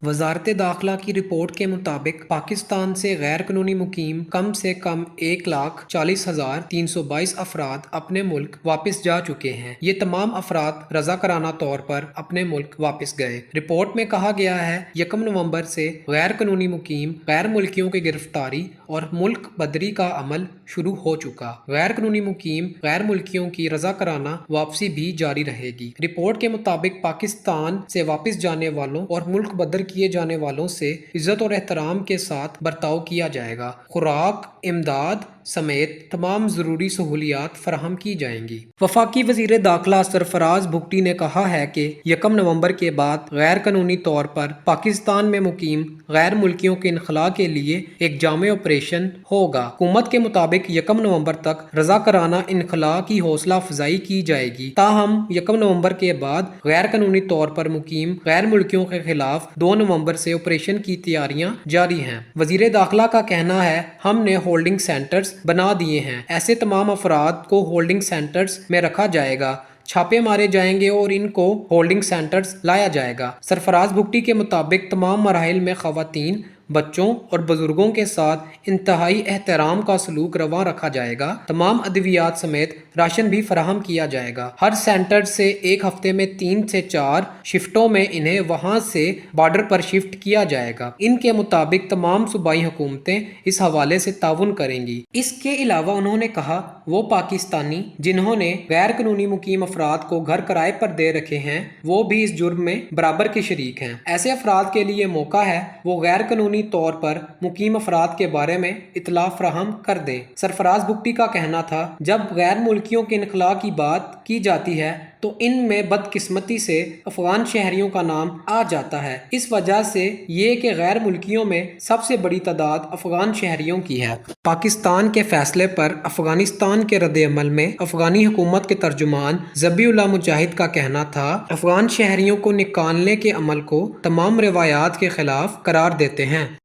वजारत दाखिला की रिपोर्ट के मुताबिक पाकिस्तान से गैर कानूनी मुकीम कम से कम 1,40,322 अफराद अपने मुल्क वापस जा चुके हैं। ये तमाम अफराद रजाकाराना तौर पर अपने मुल्क वापस गए। रिपोर्ट में कहा गया है 1 नवंबर से गैर कानूनी मुकीम गैर मुल्कियों की गिरफ्तारी और मुल्क बदरी का अमल शुरू हो चुका। गैर कानूनी मुकीम गैर मुल्कियों की रजाकाराना वापसी भी जारी रहेगी। रिपोर्ट के मुताबिक पाकिस्तान से वापस जाने वालों और मुल्क बदर किए जाने वालों से इज्जत और एहतराम के साथ बर्ताव किया जाएगा। खुराक, इमदाद समेत तमाम जरूरी सहूलियात फराहम की जाएंगी। वफाकी वजीर दाखिला सरफराज भुगटी ने कहा है कि 1 नवंबर के बाद गैर कानूनी तौर पर पाकिस्तान में मुकीम गैर मुल्कियों के इनखला के लिए एक जामे ऑपरेशन होगा। हुकूमत के मुताबिक 1 नवंबर तक रजाकाराना इनखला की हौसला अफजाई की जाएगी। ताहम 1 नवंबर के बाद गैर कानूनी तौर पर मुकीम गैर मुल्कियों के खिलाफ 2 नवंबर से ऑपरेशन की तैयारियां जारी हैं। वजीर दाखिला का कहना है, हमने होल्डिंग सेंटर्स बना दिए हैं। ऐसे तमाम अफराद को होल्डिंग सेंटर्स में रखा जाएगा। छापे मारे जाएंगे और इनको होल्डिंग सेंटर्स लाया जाएगा। सरफराज भुगटी के मुताबिक तमाम मराहिल में खवातीन, बच्चों और बुजुर्गों के साथ इंतहाई एहतराम का सलूक रवा रखा जाएगा। तमाम अद्वियात समेत राशन भी फराहम किया जाएगा। हर सेंटर से एक हफ्ते में 3 से 4 शिफ्टों में इन्हें वहां से बॉर्डर पर शिफ्ट किया जाएगा। इनके मुताबिक तमाम सूबाई हुकूमतें इस हवाले से ताउन करेंगी। इसके अलावा उन्होंने कहा, वो पाकिस्तानी जिन्होंने गैर कानूनी मुकीम अफराद को घर किराए पर दे रखे हैं, वो भी इस जुर्म में बराबर के शरीक हैं। ऐसे अफराद के लिए मौका है वो गैर कानूनी तौर पर मुकीम अफराद के बारे में इतला फराहम कर दें। सरफराज भुगटी का कहना था, जब गैर मुल्कियों के इनखला की बात की जाती है तो इनमें बदकिस्मती से अफगान शहरियों का नाम आ जाता है। इस वजह से ये कि गैर मुल्कियों में सबसे बड़ी तादाद अफगान शहरियों की है। पाकिस्तान के फैसले पर अफगानिस्तान के रद्द-ए-अमल में अफगानी हुकूमत के तर्जुमान ज़बीउल्लाह मुजाहिद का कहना था, अफगान शहरियों को निकालने के अमल को तमाम रिवायात के खिलाफ करार देते हैं।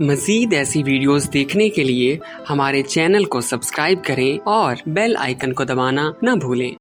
मज़ीद ऐसी वीडियोस देखने के लिए हमारे चैनल को सब्सक्राइब करें और बेल आइकन को दबाना न भूलें।